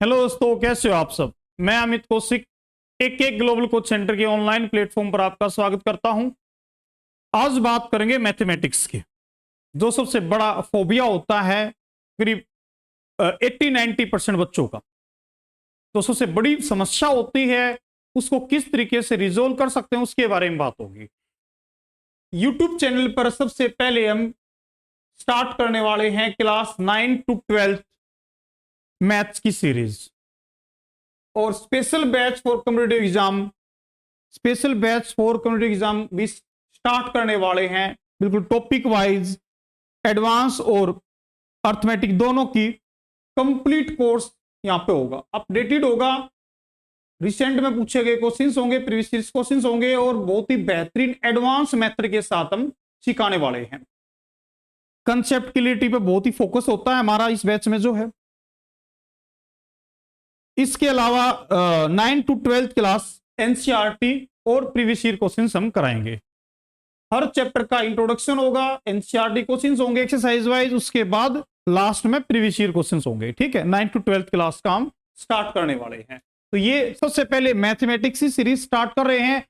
Hello दोस्तों, कैसे हो आप सब। मैं अमित कौशिक एक ग्लोबल कोच सेंटर के ऑनलाइन प्लेटफॉर्म पर आपका स्वागत करता हूं। आज बात करेंगे मैथमेटिक्स की, जो सबसे बड़ा फोबिया होता है करीब 80-90% बच्चों का। तो सबसे बड़ी समस्या होती है, उसको किस तरीके से रिजोल्व कर सकते हैं उसके बारे में बात होगी। यूट्यूब चैनल पर सबसे पहले हम स्टार्ट करने वाले हैं क्लास 9 to 12 मैथ्स की सीरीज और special batch for competitive exam भी स्टार्ट करने वाले हैं। बिल्कुल टॉपिक वाइज एडवांस और अर्थमेटिक दोनों की कंप्लीट कोर्स यहां पे होगा, अपडेटेड होगा। रिसेंट में पूछे गए क्वेश्चंस होंगे, प्रीवियस क्वेश्चंस होंगे और बहुत ही बेहतरीन एडवांस मेथड के साथ हम सिखाने वाले हैं। कंसेप्ट क्लियरिटी पे बहुत ही फोकस होता है हमारा इस बैच में जो है। इसके अलावा 9 to 12 क्लास एनसीईआरटी और प्रीवियस ईयर क्वेश्चंस हम कराएंगे। हर चैप्टर का इंट्रोडक्शन होगा, एनसीईआरटी क्वेश्चंस होंगे एक्सरसाइज वाइज, उसके बाद लास्ट में प्रीवियस ईयर क्वेश्चंस होंगे। ठीक है, 9 to 12 क्लास का हम स्टार्ट करने वाले हैं। तो ये सबसे पहले मैथमेटिक्स की सीरीज स्टार्ट कर रहे हैं।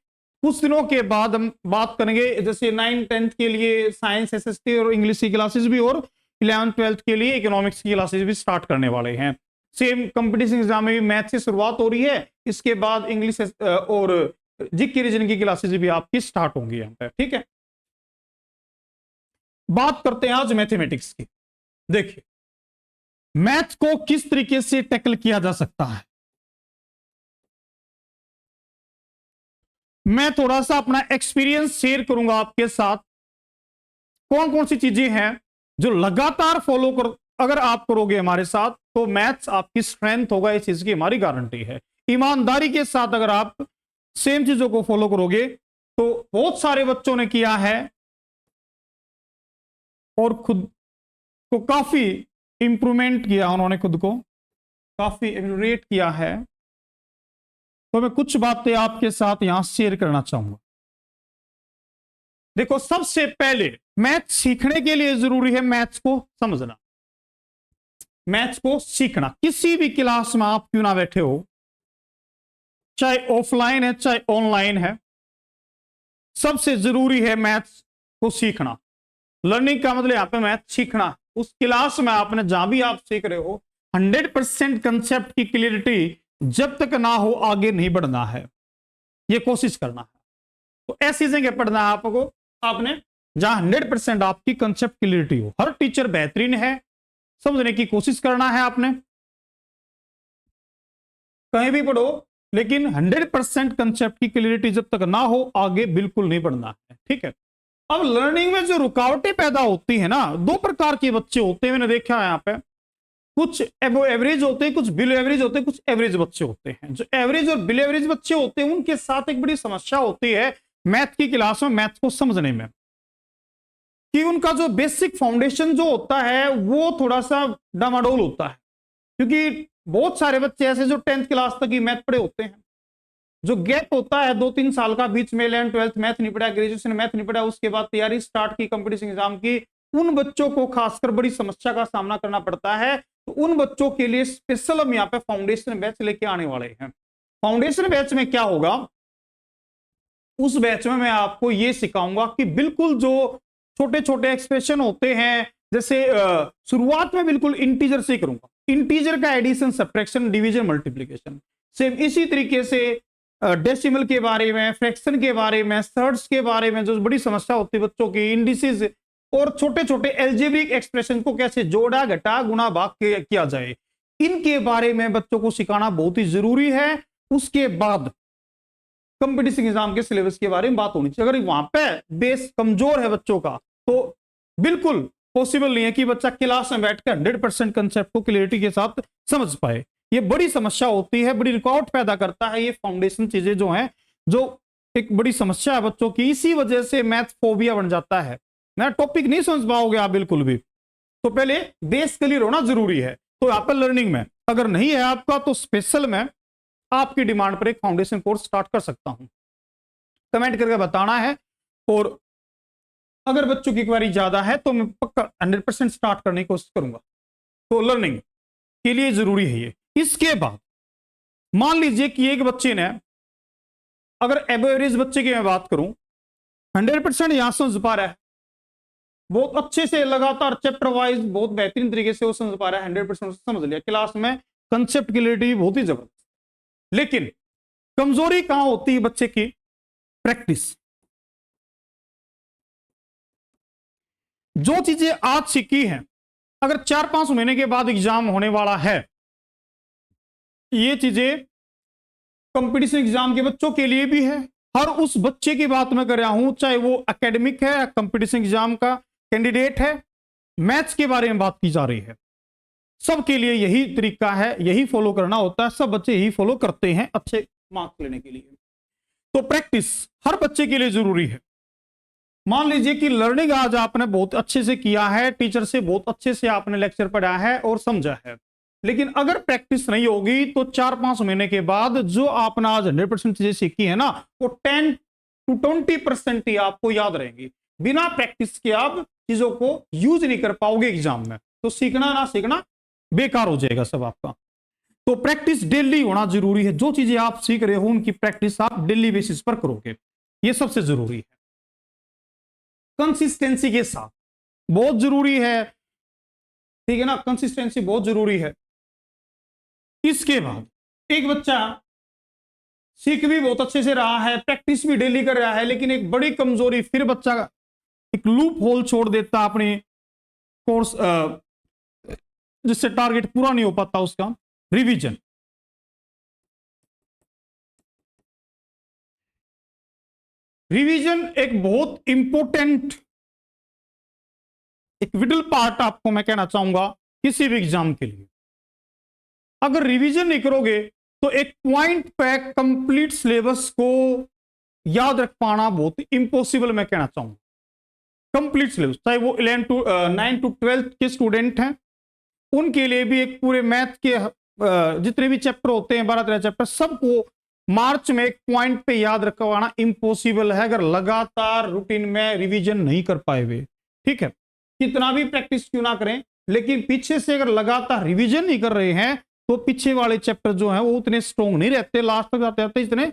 कुछ दिनों के बाद हम बात करेंगे जैसे 9-10 के लिए साइंस एसएसटी और इंग्लिश की क्लासेस भी, और 11-12 के लिए इकोनॉमिक्स की क्लासेस भी स्टार्ट करने वाले हैं। सेम कंपटीशन एग्जाम में भी मैथ से शुरुआत हो रही है, इसके बाद इंग्लिश और जीके रीजनिंग की क्लासेस भी आपकी स्टार्ट होंगी यहाँ पे। ठीक है, बात करते हैं आज मैथमेटिक्स की। देखिए, मैथ को किस तरीके से टैकल किया जा सकता है। मैं थोड़ा सा अपना एक्सपीरियंस शेयर करूंगा आपके साथ। कौन कौन सी चीजें हैं जो लगातार फॉलो कर अगर आप करोगे हमारे साथ तो मैथ्स आपकी स्ट्रेंथ होगा, इस चीज की हमारी गारंटी है। ईमानदारी के साथ अगर आप सेम चीजों को फॉलो करोगे तो बहुत सारे बच्चों ने किया है और खुद को काफी इंप्रूवमेंट किया, उन्होंने खुद को काफी एक्सलरेट किया है। तो मैं कुछ बातें आपके साथ यहां शेयर करना चाहूंगा। देखो, सबसे पहले मैथ सीखने के लिए जरूरी है मैथ्स को समझना, मैथ्स को सीखना। किसी भी क्लास में आप क्यों ना बैठे हो, चाहे ऑफलाइन है चाहे ऑनलाइन है, सबसे जरूरी है मैथ्स को सीखना। लर्निंग का मतलब यहां पे मैथ सीखना। उस क्लास में आपने जहां भी आप सीख रहे हो 100% कंसेप्ट की क्लियरिटी जब तक ना हो आगे नहीं बढ़ना है, यह कोशिश करना है। तो ऐसी जगह पढ़ना है आपको, आपने जहां 100% आपकी कंसेप्ट क्लियरिटी हो। हर टीचर बेहतरीन है, समझने की कोशिश करना है आपने, कहीं भी पढ़ो, लेकिन 100% कंसेप्ट की क्लियरिटी जब तक ना हो आगे बिल्कुल नहीं बढ़ना है। ठीक है, अब लर्निंग में जो रुकावटें पैदा होती है ना, दो प्रकार के बच्चे होते हैं, मैंने देखा है यहाँ पे। कुछ एवरेज होते हैं, कुछ बिलो एवरेज होते हैं, कुछ एवरेज बच्चे होते हैं। जो एवरेज और बिलो एवरेज बच्चे होते हैं उनके साथ एक बड़ी समस्या होती है मैथ की क्लास में, मैथ को समझने में, कि उनका जो बेसिक फाउंडेशन जो होता है वो थोड़ा सा डामाडोल होता है। क्योंकि बहुत सारे बच्चे ऐसे जो 10th क्लास तक ही मैथ पढ़े होते हैं, जो गैप होता है 2-3 साल का बीच में, 11th-12th मैथ नहीं पढ़ा, ग्रेजुएशन मैथ नहीं पढ़ा, उसके बाद तैयारी स्टार्ट की कंपटीशन एग्जाम की, उन बच्चों को खासकर बड़ी समस्या का सामना करना पड़ता है। तो उन बच्चों के लिए स्पेशल हम यहाँ पे फाउंडेशन बैच लेके आने वाले हैं। फाउंडेशन बैच में क्या होगा, उस बैच में मैं आपको ये सिखाऊंगा कि बिल्कुल जो छोटे छोटे एक्सप्रेशन होते हैं, जैसे शुरुआत में बिल्कुल इंटीजर से करूंगा, इंटीजर का addition, subtraction, division, multiplication. Same इसी तरीके से डेसिमल के बारे में, फ्रैक्शन के बारे में, थर्ड्स के बारे में, जो बड़ी समस्या होती है बच्चों की, इंडिसेस और छोटे छोटे एल्जेब्रिक एक्सप्रेशन को कैसे जोड़ा, घटा, गुणा, भाग किया जाए, इनके बारे में बच्चों को सिखाना बहुत ही जरूरी है। उसके बाद कंपटीशन एग्जाम के सिलेबस के बारे में बात होनी चाहिए। अगर वहां पे बेस कमजोर है बच्चों का तो बिल्कुल पॉसिबल नहीं है कि बच्चा क्लास में बैठकर 100% कंसेप्ट को क्लियरिटी के साथ समझ पाए। ये बड़ी समस्या होती है, बड़ी रुकावट पैदा करता है। ये फाउंडेशन चीजें जो हैं, जो एक बड़ी समस्या है बच्चों की, इसी वजह से मैथ फोबिया बन जाता है। ना टॉपिक नहीं समझ पाओगे आप बिल्कुल भी, तो पहले बेस क्लियर होना जरूरी है। तो यहाँ पर लर्निंग में अगर नहीं है आपका तो स्पेशल में आपकी डिमांड पर एक फाउंडेशन कोर्स स्टार्ट कर सकता हूं, कमेंट करके बताना है। और अगर बच्चों की क्वेरी ज्यादा है तो मैं पक्का 100% स्टार्ट करने की कोशिश करूंगा। तो लर्निंग के लिए जरूरी है ये। इसके बाद मान लीजिए कि एक बच्चे ने, अगर एवरेज बच्चे की मैं बात करूं, 100% यहां समझ पा रहा है, बहुत अच्छे से लगातार चैप्टर वाइज बहुत बेहतरीन तरीके से वो समझ पा रहा है, 100% समझ लिया क्लास में, कंसेप्ट क्लियरिटी बहुत ही जबरदस्त। लेकिन कमजोरी कहां होती है बच्चे की? प्रैक्टिस। जो चीजें आज सीखी हैं, अगर 4-5 महीने के बाद एग्जाम होने वाला है, ये चीजें कंपटीशन एग्जाम के बच्चों के लिए भी है। हर उस बच्चे की बात मैं कर रहा हूं, चाहे वो एकेडमिक है या कंपटीशन एग्जाम का कैंडिडेट है, मैथ्स के बारे में बात की जा रही है, सबके लिए यही तरीका है, यही फॉलो करना होता है, सब बच्चे यही फॉलो करते हैं अच्छे मार्क्स लेने के लिए। तो प्रैक्टिस हर बच्चे के लिए जरूरी है। मान लीजिए कि लर्निंग आज आपने बहुत अच्छे से किया है, टीचर से बहुत अच्छे से आपने लेक्चर पढ़ा है और समझा है, लेकिन अगर प्रैक्टिस नहीं होगी तो 4-5 महीने के बाद जो आपने आज 100% चीजें सीखी है ना, वो 10-20% ही आपको याद रहेंगी। बिना प्रैक्टिस के आप चीजों को यूज नहीं कर पाओगे एग्जाम में, तो सीखना ना सीखना बेकार हो जाएगा सब आपका। तो प्रैक्टिस डेली होना जरूरी है। जो चीजें आप सीख रहे हो उनकी प्रैक्टिस आप डेली बेसिस पर करोगे, ये सबसे जरूरी है। कंसिस्टेंसी के साथ बहुत जरूरी है, ठीक है ना, कंसिस्टेंसी बहुत जरूरी है। इसके बाद एक बच्चा सीख भी बहुत अच्छे से रहा है, प्रैक्टिस भी डेली कर रहा है, लेकिन एक बड़ी कमजोरी, फिर बच्चा एक लूप होल छोड़ देता अपने कोर्स, जिससे टारगेट पूरा नहीं हो पाता उसका, रिवीजन। रिवीजन एक बहुत इंपॉर्टेंट, एक विटल पार्ट आपको मैं कहना चाहूंगा किसी भी एग्जाम के लिए। अगर रिवीजन नहीं करोगे तो एक पॉइंट पे कंप्लीट सिलेबस को याद रख पाना बहुत इंपॉसिबल मैं कहना चाहूंगा। कंप्लीट सिलेबस, चाहे वो 9 to 12 के स्टूडेंट हैं, उनके लिए भी एक पूरे मैथ के जितने भी चैप्टर होते हैं, 12-13 चैप्टर, सबको मार्च में एक पॉइंट पे याद रखवाना इंपॉसिबल है अगर लगातार रूटीन में रिवीजन नहीं कर पाए हुए। ठीक है, कितना भी प्रैक्टिस क्यों ना करें, लेकिन पीछे से अगर लगातार रिवीजन नहीं कर रहे हैं तो पीछे वाले चैप्टर जो है वो उतने स्ट्रॉन्ग नहीं रहते, लास्ट तक जाते जाते इतने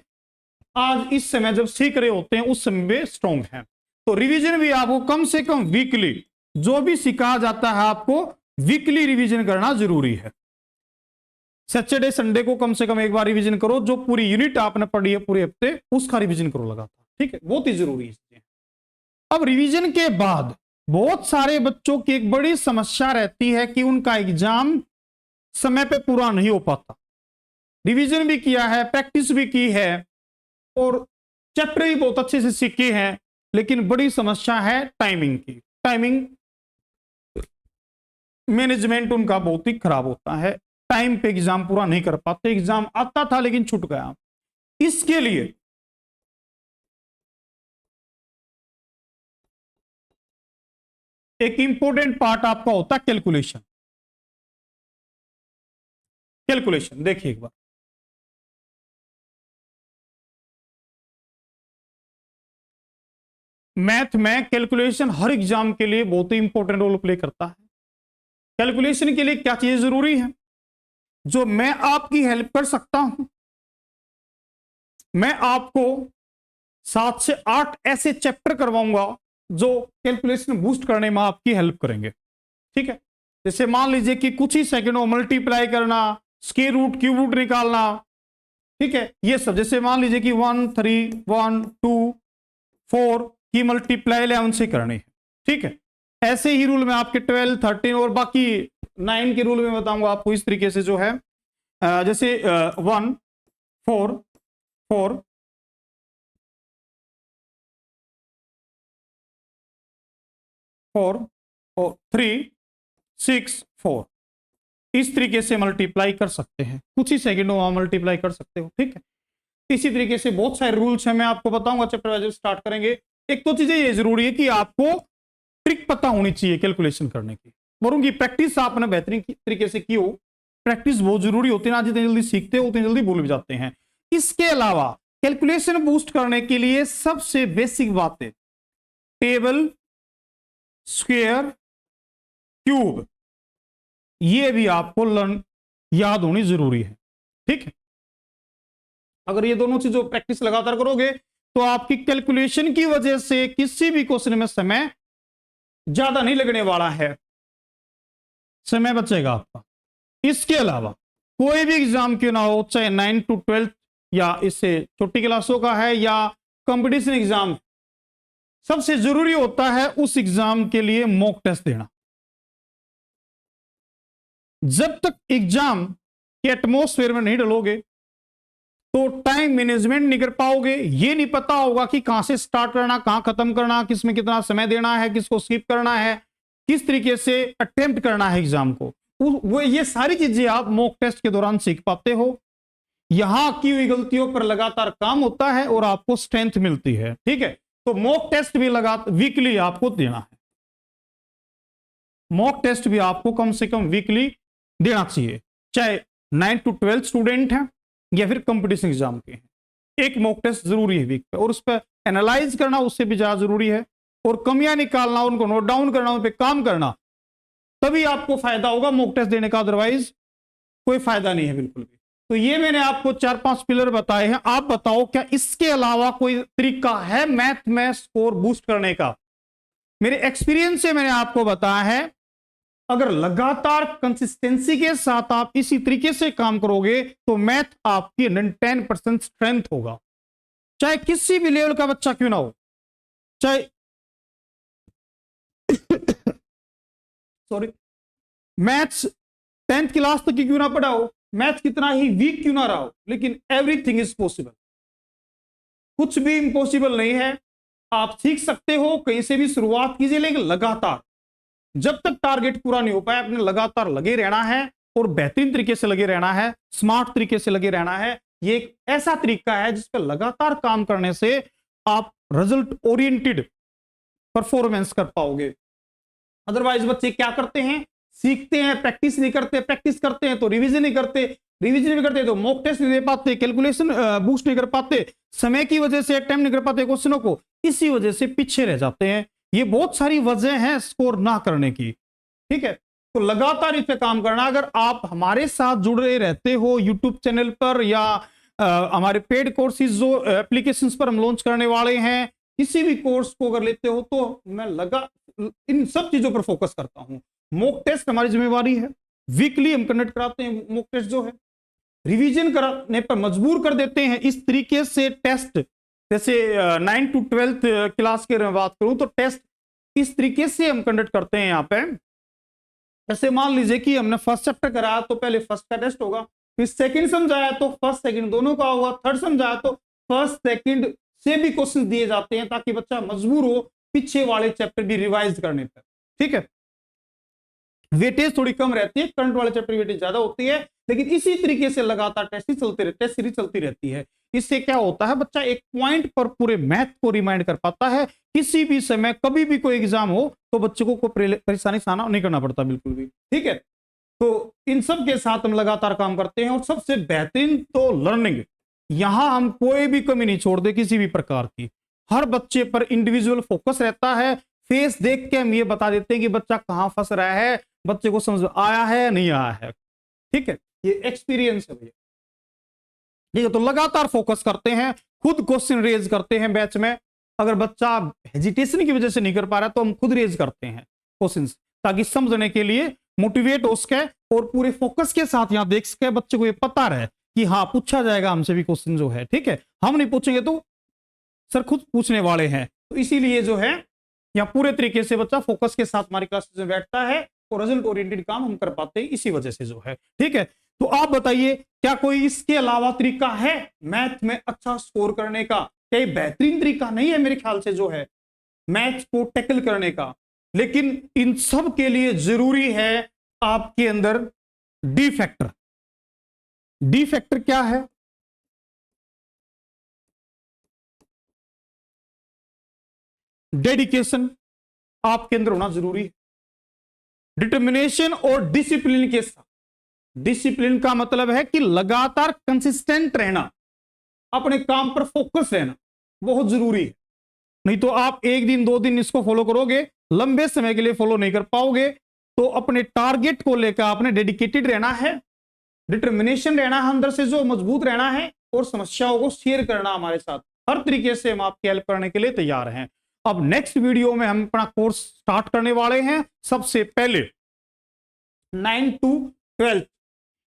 आज इस समय जब सीख रहे होते हैं उस समय वे स्ट्रॉन्ग है। तो रिवीजन भी आपको कम से कम वीकली, जो भी सिखाया जाता है आपको वीकली रिवीजन करना जरूरी है। सैटरडे संडे को कम से कम एक बार रिवीजन करो, जो पूरी यूनिट आपने पढ़ी है पूरे हफ्ते उसका रिवीजन करो लगातार। ठीक है, बहुत ही जरूरी है। अब रिवीजन के बाद बहुत सारे बच्चों की एक बड़ी समस्या रहती है कि उनका एग्जाम समय पे पूरा नहीं हो पाता। रिवीजन भी किया है, प्रैक्टिस भी की है और चैप्टर भी बहुत अच्छे से सीखे हैं, लेकिन बड़ी समस्या है टाइमिंग की। टाइमिंग मैनेजमेंट उनका बहुत ही खराब होता है, टाइम पे एग्जाम पूरा नहीं कर पाते, एग्जाम आता था लेकिन छूट गया। इसके लिए एक इंपॉर्टेंट पार्ट आपका होता है कैलकुलेशन। कैलकुलेशन देखिए एक बार, मैथ में कैलकुलेशन हर एग्जाम के लिए बहुत ही इंपॉर्टेंट रोल प्ले करता है। कैलकुलेशन के लिए क्या चीजें जरूरी है जो मैं आपकी हेल्प कर सकता हूं? मैं आपको 7 से 8 ऐसे चैप्टर करवाऊंगा जो कैलकुलेशन बूस्ट करने में आपकी हेल्प करेंगे। ठीक है, जैसे मान लीजिए कि कुछ ही सेकंडों मल्टीप्लाई करना, स्क्वायर रूट, क्यूब रूट निकालना, ठीक है, ये सब। जैसे मान लीजिए कि 1 3 1 2 4 की मल्टीप्लाई 11 से करनी है। ठीक है, ऐसे ही रूल में आपके 12 13 और बाकी 9 के रूल में बताऊंगा आपको इस तरीके से जो है, जैसे 1 4 4 4 और 3 6 4 इस तरीके से मल्टीप्लाई कर सकते हैं, कुछ ही सेकंडों में मल्टीप्लाई कर सकते हो। ठीक है, इसी तरीके से बहुत सारे रूल्स हैं, मैं आपको बताऊंगा चैप्टर वाइज स्टार्ट करेंगे। एक तो चीजें ये जरूरी है कि आपको ट्रिक पता होनी चाहिए कैलकुलेशन करने की, और उनकी प्रैक्टिस आपने बेहतरीन तरीके से की हो। प्रैक्टिस बहुत जरूरी होती है ना, जितनी जल्दी सीखते हो उतनी जल्दी भूल भी जाते हैं। इसके अलावा कैलकुलेशन बूस्ट करने के लिए सबसे बेसिक बातें, टेबल, स्क्वायर, क्यूब, ये भी आपको लर्न याद होनी जरूरी है। ठीक है, अगर ये दोनों चीजों प्रैक्टिस लगातार करोगे तो आपकी कैलकुलेशन की वजह से किसी भी क्वेश्चन में समय ज्यादा नहीं लगने वाला है, समय बचेगा आपका। इसके अलावा कोई भी एग्जाम क्यों ना हो, चाहे 9 to 12 या इससे छोटी क्लासों का है या कंपटीशन एग्जाम, सबसे जरूरी होता है उस एग्जाम के लिए मॉक टेस्ट देना। जब तक एग्जाम के एटमॉस्फेयर में नहीं डलोगे तो टाइम मैनेजमेंट नहीं कर पाओगे, ये नहीं पता होगा कि कहां से स्टार्ट करना, कहां खत्म करना, किसमें कितना समय देना है, किसको स्किप करना है, किस तरीके से अटेम्प्ट करना है एग्जाम को। वो ये सारी चीजें आप मॉक टेस्ट के दौरान सीख पाते हो। यहां की हुई गलतियों पर लगातार काम होता है और आपको स्ट्रेंथ मिलती है। ठीक है, तो मॉक टेस्ट भी लगातार वीकली आपको देना है, मॉक टेस्ट भी आपको कम से कम वीकली देना चाहिए, चाहे 9 to 12 स्टूडेंट हैं या फिर कंपटीशन एग्जाम के हैं। एक मॉक टेस्ट जरूरी है वीक पे, और उस पर एनालाइज करना उससे भी ज्यादा जरूरी है, और कमियां निकालना, उनको नोट डाउन करना, उन पर काम करना, तभी आपको फायदा होगा मॉक टेस्ट देने का, अदरवाइज कोई फायदा नहीं है बिल्कुल भी। तो ये मैंने आपको 4-5 पिलर बताए हैं। आप बताओ क्या इसके अलावा कोई तरीका है मैथ में स्कोर बूस्ट करने का? मेरे एक्सपीरियंस से मैंने आपको बताया है, अगर लगातार कंसिस्टेंसी के साथ आप इसी तरीके से काम करोगे तो मैथ आपकी 110% स्ट्रेंथ होगा, चाहे किसी भी लेवल का बच्चा क्यों ना हो, चाहे सॉरी मैथ्स 10th क्लास तक की क्यों ना पढ़ा हो, मैथ कितना ही वीक क्यों ना रहा हो, लेकिन एवरीथिंग इज पॉसिबल। कुछ भी इंपॉसिबल नहीं है, आप सीख सकते हो, कहीं से भी शुरुआत कीजिए, लेकिन लगातार जब तक टारगेट पूरा नहीं हो पाया अपने लगातार लगे रहना है, और बेहतरीन तरीके से लगे रहना है, स्मार्ट तरीके से लगे रहना है। ये एक ऐसा तरीका है जिस पर लगातार काम करने से आप रिजल्ट ओरिएंटेड परफॉर्मेंस कर पाओगे। अदरवाइज बच्चे क्या करते हैं, सीखते हैं, प्रैक्टिस नहीं करते, प्रैक्टिस करते हैं तो रिवीजन नहीं करते, रिवीजन नहीं करते तो मॉक टेस्ट नहीं दे पाते, कैलकुलेशन बूस्ट नहीं कर पाते, समय की वजह से अटेम्प्ट नहीं कर पाते क्वेश्चनों को, इसी वजह से पीछे रह जाते हैं। ये बहुत सारी वजह हैं स्कोर ना करने की। ठीक है, तो लगातार इस पे काम करना। अगर आप हमारे साथ जुड़े रहते हो यूट्यूब चैनल पर या हमारे पेड कोर्सेज जो एप्लीकेशंस पर हम लॉन्च करने वाले हैं, किसी भी कोर्स को अगर लेते हो तो मैं इन सब चीजों पर फोकस करता हूं। मॉक टेस्ट हमारी जिम्मेवारी है, वीकली हम कंडक्ट कराते हैं मॉक टेस्ट जो है, रिवीजन कराने पर मजबूर कर देते हैं। इस तरीके से टेस्ट, जैसे 9 to 12 क्लास की बात करूं तो टेस्ट इस तरीके से हम कंडक्ट करते हैं यहाँ पे। जैसे मान लीजिए कि हमने फर्स्ट चैप्टर कराया तो पहले फर्स्ट का टेस्ट होगा, फिर सेकंड समझाया तो फर्स्ट सेकंड दोनों का होगा, थर्ड समझाया तो फर्स्ट सेकंड से भी क्वेश्चन दिए जाते हैं ताकि बच्चा मजबूर हो पीछे वाले चैप्टर भी रिवाइज करने पर। ठीक है, वेटेज थोड़ी कम रहती है, करंट वाले चैप्टर वेटेज ज्यादा होती है, लेकिन इसी तरीके से लगातार टेस्ट सीरीज चलती रहती है। इससे क्या होता है, बच्चा एक पॉइंट पर पूरे मैथ को रिमाइंड कर पाता है। किसी भी समय कभी भी कोई एग्जाम हो तो बच्चे को कोई परेशानी सामना नहीं करना पड़ता बिल्कुल भी। ठीक है, तो इन सब के साथ हम लगातार काम करते हैं, और सबसे बेहतरीन तो लर्निंग, यहां हम कोई भी कमी नहीं छोड़ते किसी भी प्रकार की। हर बच्चे पर इंडिविजुअल फोकस रहता है, फेस देख के हम ये बता देते हैं कि बच्चा कहां फंस रहा है, बच्चे को समझ आया है नहीं आया है। ठीक है, ये एक्सपीरियंस है भैया। ठीक है, तो लगातार फोकस करते हैं, खुद क्वेश्चन रेज करते हैं बैच में। अगर बच्चा हेजिटेशन की वजह से नहीं कर पा रहा तो हम खुद रेज करते हैं क्वेश्चन, ताकि समझने के लिए मोटिवेट हो सके और पूरे फोकस के साथ यहां देख सके, बच्चे को ये पता रहे कि हाँ पूछा जाएगा हमसे भी क्वेश्चन जो है। ठीक है, हम नहीं पूछेंगे तो सर खुद पूछने वाले हैं, तो इसीलिए जो है यहाँ पूरे तरीके से बच्चा फोकस के साथ हमारी क्लास में बैठता है और रिजल्ट ओरिएंटेड काम हम कर पाते हैं इसी वजह से जो है। ठीक है, तो आप बताइए क्या कोई इसके अलावा तरीका है मैथ में अच्छा स्कोर करने का? क्या ये बेहतरीन तरीका नहीं है मेरे ख्याल से जो है मैथ को टैकल करने का? लेकिन इन सब के लिए जरूरी है आपके अंदर डी फैक्टर। डी फैक्टर क्या है? डेडिकेशन आपके अंदर होना जरूरी है, डिटर्मिनेशन और डिसिप्लिन के साथ। डिसिप्लिन का मतलब है कि लगातार कंसिस्टेंट रहना, अपने काम पर फोकस रहना बहुत जरूरी है। नहीं तो आप एक दिन 2 दिन इसको फॉलो करोगे, लंबे समय के लिए फॉलो नहीं कर पाओगे। तो अपने टारगेट को लेकर आपने डेडिकेटेड रहना है, डिटर्मिनेशन रहना है अंदर से, जो मजबूत रहना है, और समस्याओं को शेयर करना हमारे साथ। हर तरीके से हम आपकी हेल्प करने के लिए तैयार हैं। अब नेक्स्ट वीडियो में हम अपना कोर्स स्टार्ट करने वाले हैं। सबसे पहले 9 to 12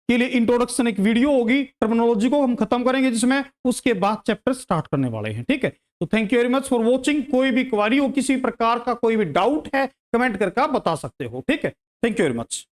के लिए इंट्रोडक्शन एक वीडियो होगी, टर्मिनोलॉजी को हम खत्म करेंगे जिसमें, उसके बाद चैप्टर स्टार्ट करने वाले हैं। ठीक है, तो thank you very much for watching. कोई भी क्वारी हो, किसी प्रकार का कोई भी डाउट है, कमेंट करके आप बता सकते हो। ठीक है, थैंक यू वेरी मच।